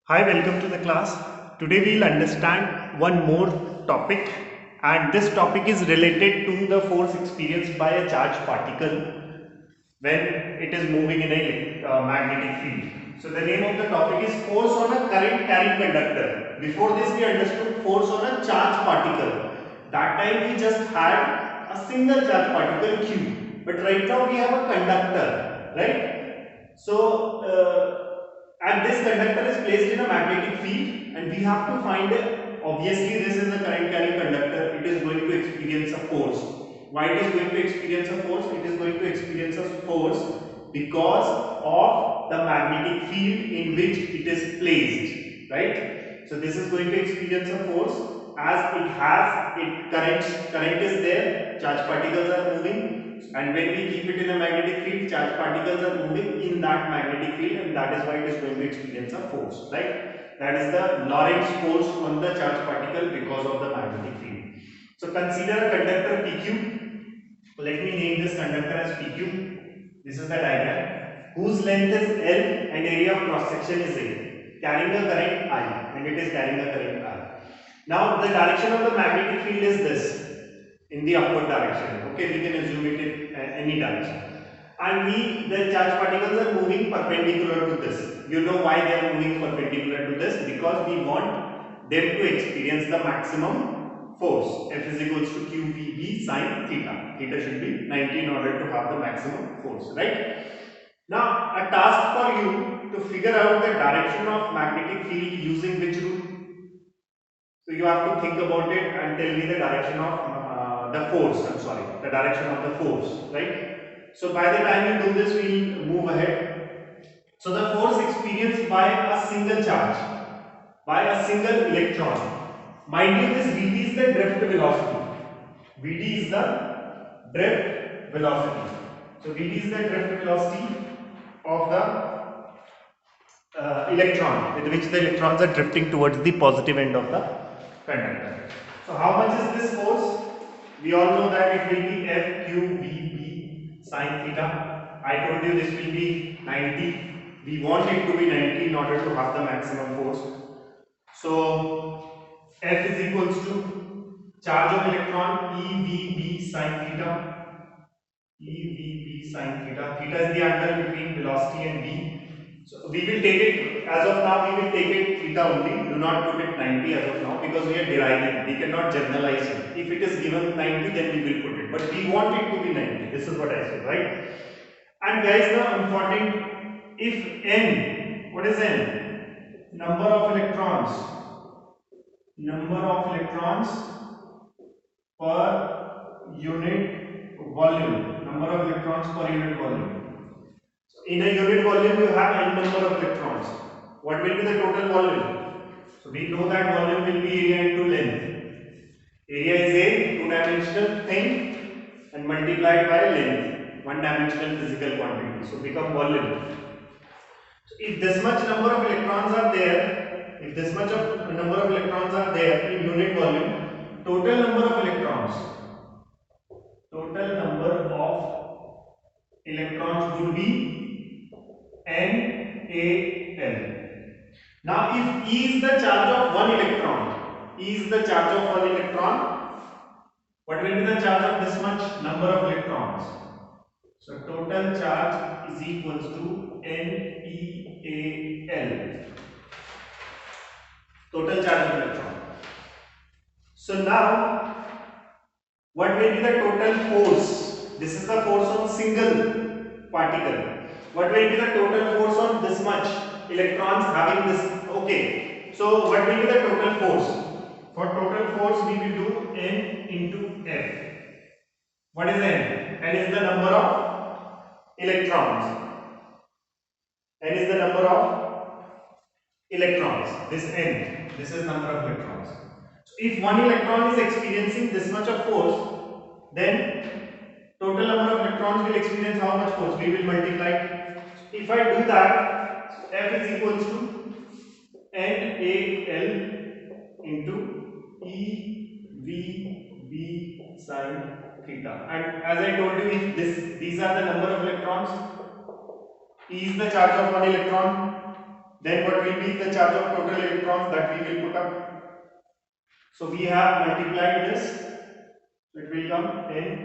Hi, welcome to the class. Today we'll understand one more topic, and this topic is related to the force experienced by a charged particle when it is moving in a magnetic field. So the name of the topic is force on a current carrying conductor. Before this we understood force on a charged particle. That time we just had a single charged particle Q. But right now we have a conductor, right? And this conductor is placed in a magnetic field, and we have to find, obviously this is a current carrying conductor, it is going to experience a force. Why it is going to experience a force? It is going to experience a force because of the magnetic field in which it is placed, right? So this is going to experience a force as it has current is there, charged particles are moving, and when we keep it in a magnetic field, charged particles are moving in that magnetic field, and that is why it is going to experience a force, right? That is the Lorentz force on the charged particle because of the magnetic field. So consider a conductor PQ. Let me name this conductor as PQ. This is the diagram, whose length is L and area of cross section is A, carrying a current I, and it is carrying a current I. Now the direction of the magnetic field is this, in the upward direction. Okay, we can assume it in any direction. And the charged particles are moving perpendicular to this. You know why they are moving perpendicular to this? Because we want them to experience the maximum force. F is equals to QVB sine theta. Theta should be 90 in order to have the maximum force, right? Now, a task for you to figure out the direction of magnetic field using which rule? So you have to think about it and tell me the direction of the force. I'm sorry, the direction of the force, right? So by the time you do this, we'll move ahead. So the force experienced by a single charge, by a single electron. Mind you, this Vd is the drift velocity. Vd is the drift velocity. So Vd is the drift velocity of the electron, with which the electrons are drifting towards the positive end of the conductor. So how much is this force? We all know that it will be F Q V B sine theta. I told you this will be 90. We want it to be 90 in order to have the maximum force. So F is equals to charge of electron EVB sine theta. EVB sine theta. Theta is the angle between velocity and v. So we will take it, as of now we will take it theta only. Do not put it 90 as of now, because we are deriving. We cannot generalize it. If it is given 90, then we will put it. But we want it to be 90. This is what I said, right? And guys, the important, if n, what is n? Number of electrons. Number of electrons per unit volume. Number of electrons per unit volume. So in a unit volume, you have n number of electrons. What will be the total volume? So we know that volume will be area into length. Area is a two-dimensional thing and multiplied by length, one-dimensional physical quantity. So become volume. So if this much number of electrons are there, if this much of number of electrons are there in unit volume, total number of electrons, total number of electrons would be NaL. Now if E is the charge of one electron, E is the charge of one electron, what will be the charge of this much number of electrons? So total charge is equals to NeAl, total charge of electron. So now what will be the total force? This is the force on single particle. What will be the total force on this much electrons having this? Okay. So what will be the total force? For total force we will do N into F. What is N? N is the number of electrons. N is the number of electrons. This N. This is number of electrons. So if one electron is experiencing this much of force, then total number of electrons will experience how much force? We will multiply. If I do that, so F is equals to NaL into EVB sine theta. And as I told you, if these are the number of electrons, E is the charge of one electron, Then what will be the charge of total electrons that we will put up? So we have multiplied this. So it will come NaeV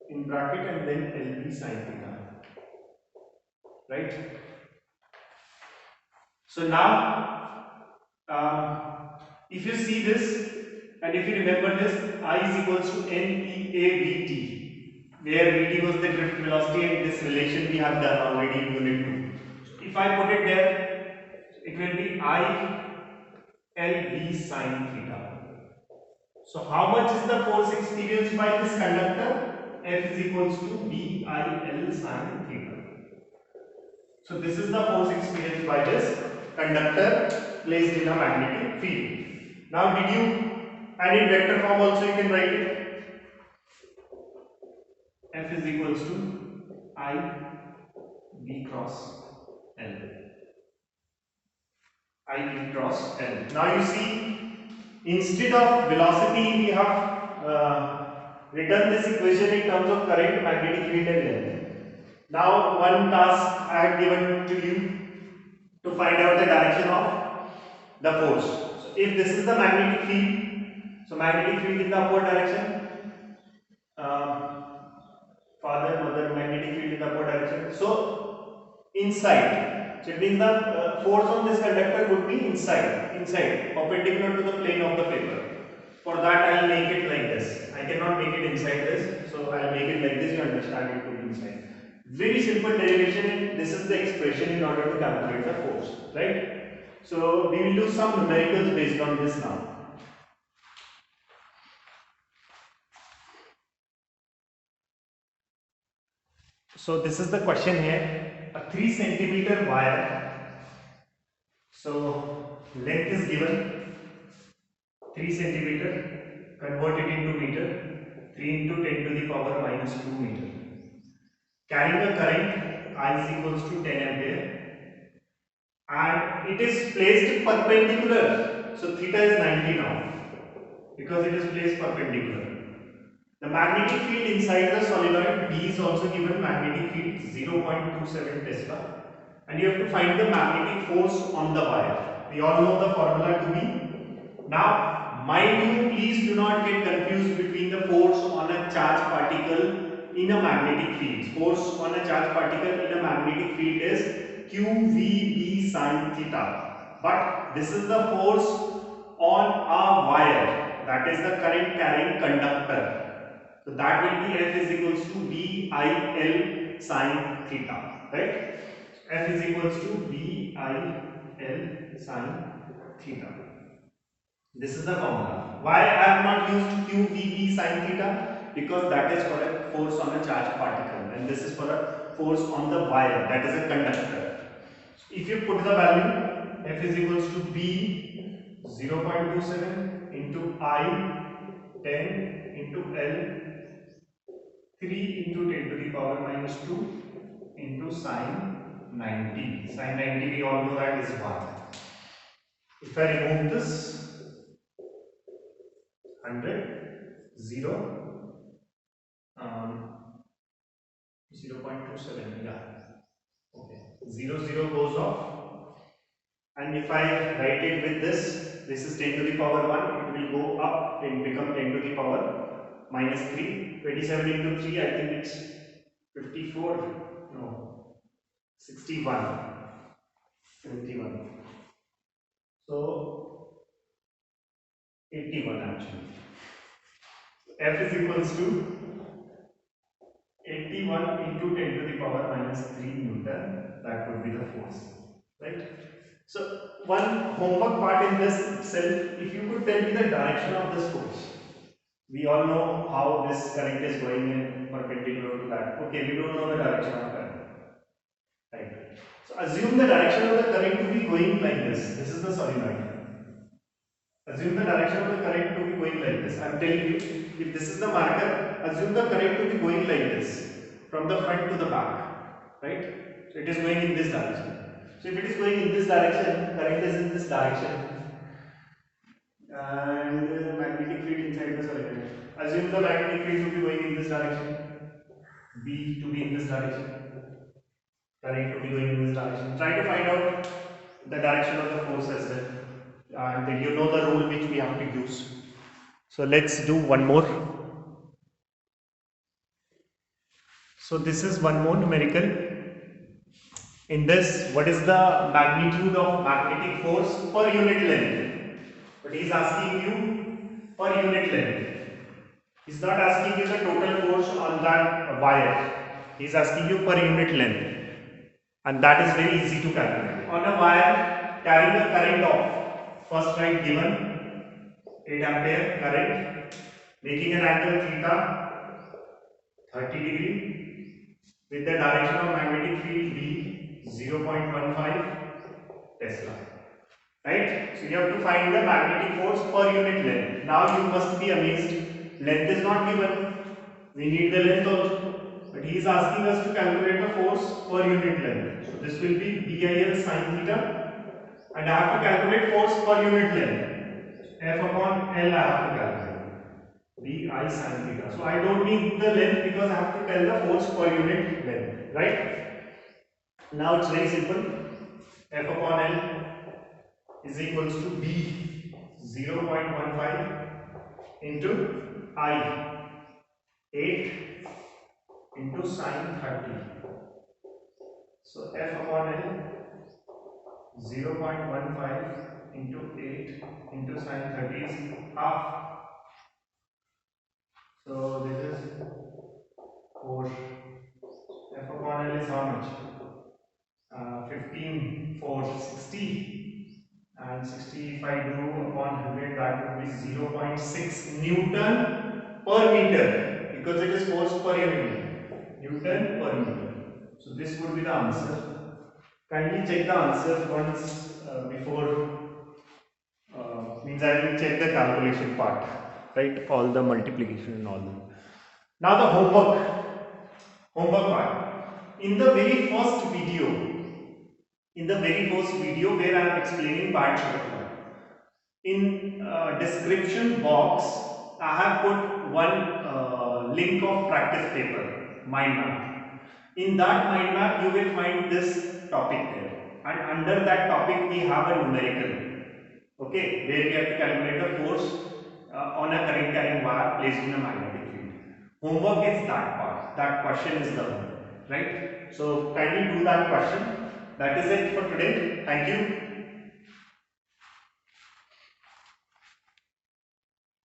in bracket and then LV sin theta. Right? So now, if you see this and if you remember this, I is equals to NeaVt, where Vt was the drift velocity and this relation we have done already in unit 2. If I put it there, it will be ILV sin theta. So how much is the force experienced by this conductor? F is equals to VIL sin theta. So this is the force experienced by this conductor placed in a magnetic field. Now did you, and in vector form also you can write it. F is equals to I V cross L. I V cross L. Now you see, instead of velocity we have written this equation in terms of current, magnetic field and length. Now one task I had given to you to find out the direction of the force. So if this is the magnetic field, so magnetic field in the upward direction, father, mother, magnetic field in the upward direction. So inside, so it means the force on this conductor would be inside, perpendicular to the plane of the paper. For that I will make it like this. I cannot make it inside this, so I will make it like this. You understand it to be inside. Very simple derivation, and this is the expression in order to calculate the force, right? So we will do some numericals based on this now. So this is the question here. A 3 centimeter wire. So length is given 3 centimeter, converted into meter, 3 into 10 to the power minus 2 meter. Carrying a current I is equals to 10 ampere, and it is placed perpendicular. So theta is 90 now because it is placed perpendicular. The magnetic field inside the solenoid B is also given, magnetic field 0.27 Tesla, and you have to find the magnetic force on the wire. We all know the formula to be. Now mind you, please do not get confused between the force on a charged particle in a magnetic field. Force on a charged particle in a magnetic field is QVB sin theta, but this is the force on a wire, that is the current carrying conductor. So that will be F is equals to VIL sin theta, right? F is equals to VIL sin theta. This is the formula. Why I have not used QVB sin theta? Because that is for a force on a charged particle, and this is for a force on the wire, that is a conductor. If you put the value, F is equals to B 0.27 into I 10 into L 3 into 10 to the power minus 2 into sine 90. Sine 90 we all know that is 1. If I remove this, 100, 0, 0.27, yeah, okay, 0, 0 goes off, and if I write it with this is 10 to the power 1, it will go up and become 10 to the power minus 3, 27 into 3, I think it's 54, no, 61, 71, so 81 actually. F is equals to 81 into 10 to the power minus 3 Newton, that would be the force, right? So one homework part in this itself, if you could tell me the direction of this force. We all know how this current is going in perpendicular to that. Okay, we don't know the direction of current, right? So assume the direction of the current to be going like this. This is the solenoid. Assume the direction of the current to be going like this. I am telling you, if this is the marker, assume the current to be going like this, from the front to the back, right? So it is going in this direction. So if it is going in this direction, current is in this direction, and magnetic field inside the solenoid. Assume the magnetic field to be going in this direction. B to be in this direction, current to be going in this direction. Try to find out the direction of the force as well, and you know the rule which we have to use. So let's do one more. So this is one more numerical. In this, what is the magnitude of magnetic force per unit length? But he is asking you per unit length. He is not asking you the total force on that wire. He is asking you per unit length. And that is very easy to calculate. On a wire carrying a current of, first write given 8 ampere current, making an angle theta 30 degree with the direction of magnetic field B 0.15 Tesla. Right? So you have to find the magnetic force per unit length. Now you must be amazed. Length is not given. We need the length also. But he is asking us to calculate the force per unit length. So this will be BIL sin theta. And I have to calculate force per unit length. F upon L I have to calculate. BI sin theta. So I don't need the length because I have to tell the force per unit length. Right? Now it's very simple. F upon L is equals to B 0.15 into I 8 into sine 30. So F upon L 0.15 into 8 into sine 30 is half. So this is 4. F upon L is how much? 15, 4, 60. And 60 if I do upon 100, that would be 0.6 Newton per meter, because it is force per unit. Newton per meter. So this would be the answer. Kindly check the answer once before, means I will check the calculation part, right? All the multiplication and all that. Now the homework part. In the very first video where I am explaining bar chart, in description box I have put one link of practice paper, mind map. In that mind map you will find this topic there, and under that topic we have a numerical, okay, where we have to calculate the force on a current carrying wire placed in a magnetic field. Homework is that part, that question is the one, right? So kindly do that question. That is it for today. Thank you.